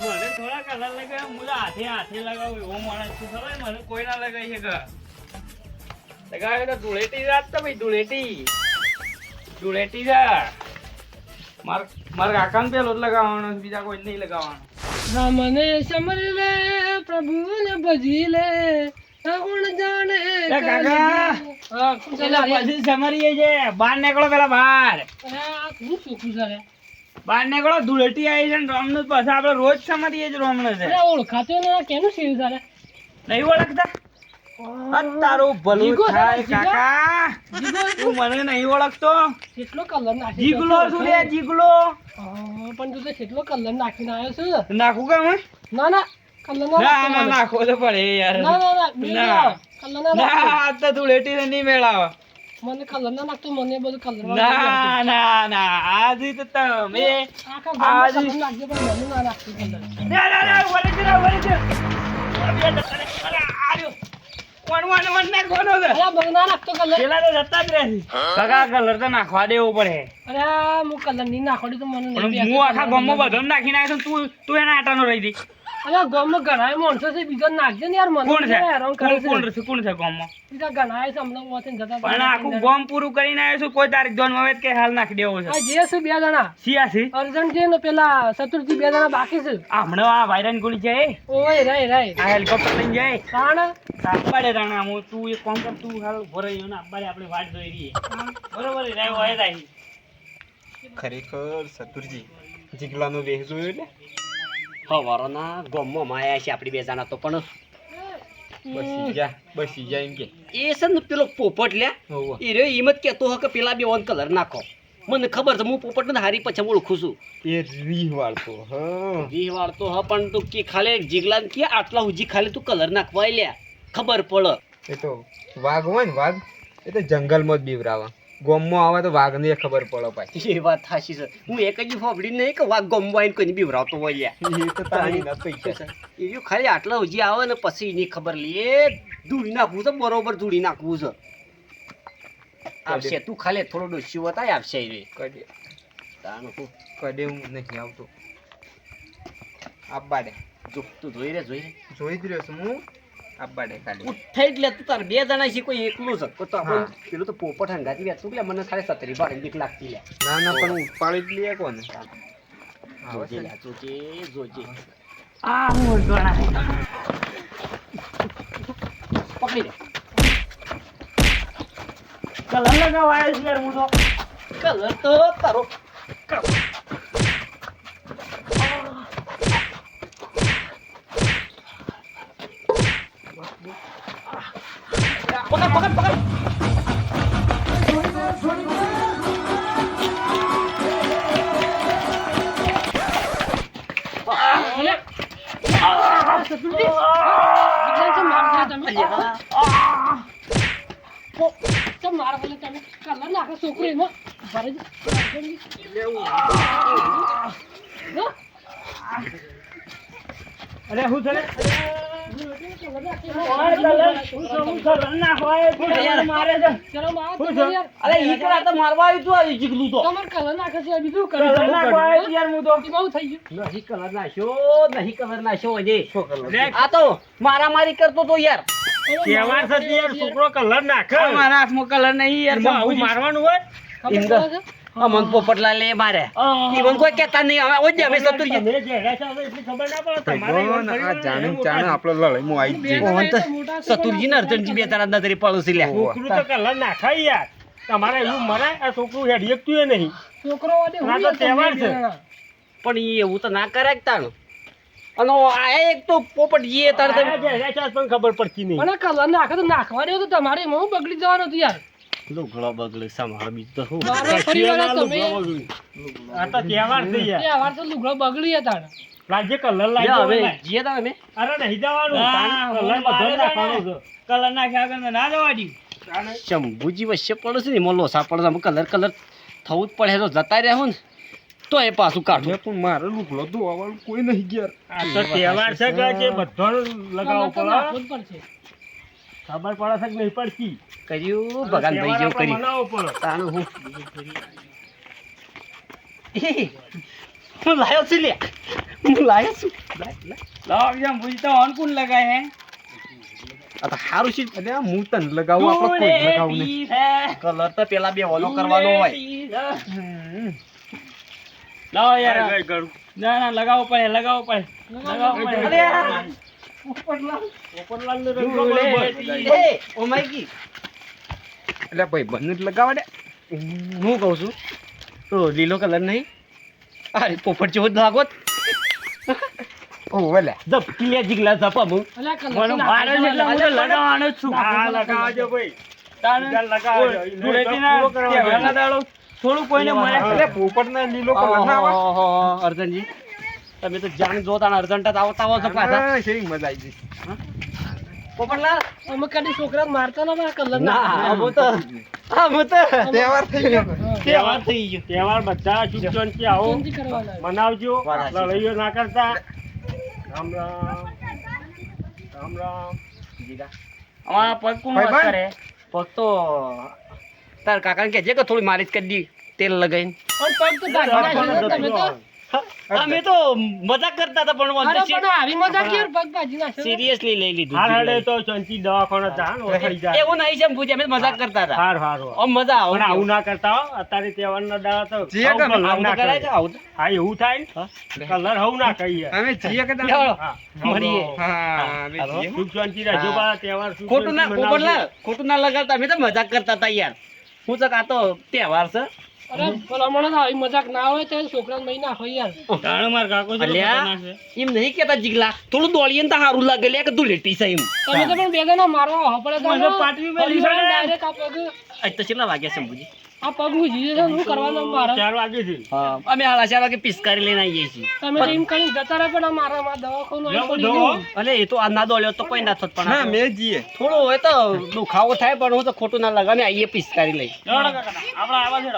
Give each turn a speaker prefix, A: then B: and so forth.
A: મને થોડા કલર લગાવે મુલા હાથે હાથે લગાવું એવો માણસ છું ખબર મને કોઈ ના લગાવી શકે લગાવે તો ધૂળેટી રાત તો ભાઈ ધૂળેટી છે મારા કાકાને પેલો જ લગાવવાનો બીજા કોઈ નહીં લગાવવાનો
B: રામને સમરી લે પ્રભુને ભજી લે ગુણ જાણે
A: કાકા પછી સમરીએ છે બહાર નીકળો પેલા બહાર
B: હું છોકરું છે
A: બહાર નીકળો ધૂળેટી આવી છે ને રોમનું પાછા આપણે રોજ સમરીએ જ રોમનું છે
B: ઓળખાતો ને કેનું સેવ છે
A: નહીં ઓળખતા તારું ભલું થાય કાકા તું મને નહીં ઓળખતો
B: કેટલો કલર નાખી
A: જીગલો શું રે જીગલો
B: પણ તું તો કેટલો કલર નાખીને આવ્યો છે
A: નાખું કે હું
B: ના ના કલર
A: ના ના નાખો તો પડે યાર
B: ના ના ના કલર ના
A: આ તો ધૂળેટી ને નહીં મેળાવે
B: મને કલર ના નાખતો મને બધું કલર
A: ના ના ના આજ તો તમે આજ
B: નાખજો પણ મને ના નાખતો કલર
A: ના ના ના વળી જરા આર્યો કોણ ના કોનો છે
B: અરે મને ના નાખતો કલર
A: પેલા તો જતા જ રહે કાકા કલર તો નાખવા દેવો પડે
B: અરે હું કલર નહીં નાખડી તો મને નહીં
A: હું આખા ગામમાં બધો નાખી નાખ્યો તું એના આટાનો રહી દી
B: અરે ગામમાં ઘણા માણસો છે બીજા નાખજે ને યાર મને
A: કોણ છે
B: હેરાન કરે છે
A: કોણ છે ગામમાં
B: બીજા ઘણા છે હમણાં વાતે જતા
A: પણ આખું ગામ પૂરું કરીને આવ્યો છું કોઈ તારીખ દોન હવે કે હાલ નાખી દેવો છે
B: આ જે છે બે જણા
A: સિયાસી
B: અર્જન્ટ છે ને પેલા ચતુર્થી બે જણા બાકી છે
A: હમણાં આ વાયરન ગોળી છે
B: ઓય રાય
A: આ હેલિકોપ્ટર લઈને જાય
B: તાણ
A: આંબાડે રાણા હું તું એક કામ કર તું હાલ ભરાઈ ને આંબાડે આપણે વાટ જોઈ રહીએ બરોબર રાય હોય રાય
C: ખરેખર સતુરજી જીગલાનો વેહ જોયો એટલે
D: હવારના ગોમમાં માયા છે આપણી બે જણા તો પણ
C: બસી જા એમ કે
D: એ છે ને પેલો પોપટ લ્યા
C: હોવ
D: એ રહ્યો એમ જ કહેતો હોય કે પેલા બે ઓન કલર નાખો મને ખબર છે હું પોપટને હારી પછી ઓળખું છું
C: એ રીહ વાળતો હા
D: જી વાળતો હ પણ તું કે ખાલી જીગલાને કે આટલા હુજી ખાલી તું કલર નાખવાય લ્યા ખબર પડે
C: એ તો વાઘ હોય ને વાઘ એ તો જંગલમાં જ બીવરાવા ગોમમાં આવે તો વાઘને ખબર પડે ભાઈ
D: એ વાત સાચી છે હું એક જ ફોબડી નહીં કે વાઘ ગમવા આવીને કોઈને બીવરાવતો હોય લ્યા
C: એ તો તારી ના પૈસા
D: એ જો ખાલી આટલા હુજી આવે ને પછી એની ખબર લે ધૂળી નાખવું છે બરોબર ધૂળી નાખવું છે આવશે તું ખાલી થોડો ડોસ્યું બતાય આવશે એ
C: કડે
D: તાનું તું
C: કડે હું નહીં આવતો આબાડે
D: જો તું જોઈ રે
C: જોઈ જ રહ્યો છું હું આબાડે ખાલી
D: ઉઠાઈ જ લે તું તાર બે જણા છે કોઈ એકલું છે તો આપણે પેલું તો પોપટ હંગાતી વેચું લે મને ખાલી 17 12 બીક લાગતી લે
C: ના ના પણ ઉપાડી જ લઈએ કોને
D: જોજે લે જોજે
A: આ હું ગણા
D: પકડી લે
A: કલર લગાવાય છે યાર હું તો
D: કલર તો તારો પકડ
B: છોકરી
A: અરે હું ચલે
D: મારવા આવ્યું તું આવી જીગલું તો
B: તમારે કલર નાખે છે બીજું
A: કલર નાખવા આવ્યો યાર હું તો
B: બહુ થઈ ગયું
D: નહીં કલર નાખ્યો હજી આ તો મારામારી કરતો તો યાર
A: તહેવાર છે યાર છોકરો કલર નાખે મારા હાથમાં કલર નહીં યાર હું મારવાનું હોય
D: અમન પોપટલા લે મારે ઈવન કોઈ કહેતા નહીં હવે ઓજ અમે સતુરજી
A: તમે જે રહ્યા છો હવે એટલી ખબર ના પડે તમારે
C: આ જાણે ચાણે આપણો લડાઈમાં આવી જ
D: ઓહન તો સતુરજી ને અર્જનજી બે તારા નજરે પડોશી લે
A: છોકરું તો કલર નાખાય યાર તમારે એવું મરાય આ છોકરું હેડી એકતું નહીં
B: છોકરો
A: આ તો તહેવાર છે
D: પણ ઈ એવું તો ના કરે તાણ અને આ એક તો પોપટજી એ તાર
A: જે રહ્યા છો પણ ખબર પડતી નહીં
B: અને કલર નાખે તો નાખવા દેવો તો તમારે એમાં બગડી જવાનું હતું યાર
D: લુગડો બગડે સામાળ બીજું તો શું
B: ફરીવાર તમે
A: આ તો તહેવાર છે યાર
B: તહેવાર તો લુગડો બગડી હતા
A: રાજ્ય કલર
D: લે
A: લાગ્યો
D: હવે
A: હવે
D: જીએ તા અમે
A: અરે નહીં જવાનું કલર બધો નાખવાનો છે કલર નાખ્યા વગર ના જવા દઉં
D: શંભુજી વચ્ચે પડે છે ને એમાં લોસા પડે છે કલર થવું જ પડે તો જતા રહ્યા હું ને તો એ પાછું કાઢું
C: પણ મારે લુગડો ધોવાવાળું કોઈ નહીં ગયા
A: આ તો તહેવાર છે કે જે બધો લગાવવો પડે
B: નાખવું જ પડશે
A: ખબર પડે છે કે નહીં પડતી
D: કર્યું ભગવાન ભાઈ જેવું કર્યું
A: મનાવવો પડે
D: તાનું હું હું લાયો છું લે હું લાયો છું
A: લાવ જેમ પૂછતા હોન કોણ લગાય હે
D: આ તો સારું છે
C: અરે હું તને લગાવું આપણે કોઈ લગાવું નહીં
D: કલર તો પેલા બે ઓલો કરવાનો હોય
A: લાવ યાર ના ના લગાવો પડે લગાવો પડે પોપટલાલ નો રંગ બરોબર.
D: એ ઓ માઈકી
C: એટલે ભાઈ બંને જ લગાવા દે
D: હું કહું છું તો લીલો કલર નહીં અરે પોપટ જેવો જ લાગો
C: ઓ વેલે
D: જપકી લે જીગલા જપા હું
B: અલ્યા કલર
A: મને મારે છે એટલે હું તો લગાવવાનો જ છું
B: હા, લગાવજો
A: ભાઈ ધૂળેટીના તહેવારના દાડો થોડું કોઈને મળે
C: એટલે પોપટને લીલો કલર ના આવે
D: અર્જનજી તમે તો જાણ જોતા અર્જન્ટ આવતા આવો છો પાછા
C: હા, શેરી મજા આવી ગઈ
D: પોપટલાલ
B: અમે કદી છોકરાને મારતા ના આ કલર
D: ના હું તો
C: તહેવાર થઈ ગયો
D: તહેવાર થઈ ગયો
A: તહેવાર બધા ચૂપચાપથી આવો
B: કરવાના
A: મનાવજો
D: વાત સાચી.
A: લડાઈઓ ના કરતા રામ રામ રામ રામ અમારા પગ કોણ વાત
C: ભાઈ,
A: કરે
D: પગ તો તાર કાકાને કહેજે કે થોડી માલિશ કરી દી તેલ લગાઈને
B: પણ પગ તો ભાગી નાખ્યો ને તમે તો
D: અમે તો મજાક કરતા હતા પણ
B: અરે પણ આવી મજા કેર પગ ભાજી નાખ્યો ને?
D: સિરિયસલી લઈ લીધું
A: હાર હાડે તો શાંતિ દવાખાને જા ને થઈ જાય
D: એવું નહીં છે એમ પૂછે અમે મજાક કરતા હતા
A: હાર હાર
D: આમ મજા
A: પણ
D: આવે
A: આવું ના કરતા હો અત્યારે તહેવારના દાડા તો
C: જીએ કે
A: આવું
D: આવું
A: ના
D: તો કરાય છે
A: કરાય.
D: આવું તો?
A: હા એવું થાય ને કલર હવું ના કહીએ
C: અમે જીએ કે તમે?
D: ચાલો,
A: હા,
D: મળીએ.
C: હા અમે જીએ
A: સુખ શાંતિ રહેજો
D: હા.
A: બા તહેવાર સુખ
D: ખોટું ના
A: શાંતિ
D: પોપટલાલ,
A: મનાવજો.
D: ખોટું ના લગાડતા અમે તો મજાક કરતા હતા યાર હું તો આ તો તહેવાર છે
B: અરે ભલા માણસ આવી મજાક ના હોય તો છોકરાને મહી નાખો યાર
A: તાણે માર કાકો છે
D: અલ્યા
A: ખતરનાક છે.
D: એમ નહીં કેતા જીગલા થોડું દોડીએ ને તો સારું લાગે લે કે તું લેટી છે એમ
B: તમે તો પણ બે જણા મારવા આવો પડે તો
A: મને પાટવી મેલી છે ને.
B: ડાયરેક્ટ આ પગ
D: આજ તો કેટલા વાગ્યા છે બુજી
B: આ પગ હું જીવે છે હું કરવાનો મારે
A: 4 વાગે છે
D: અમે હાલા 4 વાગે પિસ્કારી લઈને આવીએ છીએ
B: તમે તો એમ કરી જતા રહે પણ આ મારા માં દવાખાનું
A: લેવું
B: પડી
A: દવા?
B: ગયું.
D: અલે એ તો આ ના દોડ્યો તો કોઈ ના થત પણ
C: ના
D: આ તો
C: મેં જીએ
D: થોડો હોય તો દુખાવો થાય પણ હું તો ખોટું ના લગાવે આવીએ પિસ્કારી લઈ
A: લેવડો કાકા, આપણે આવા છે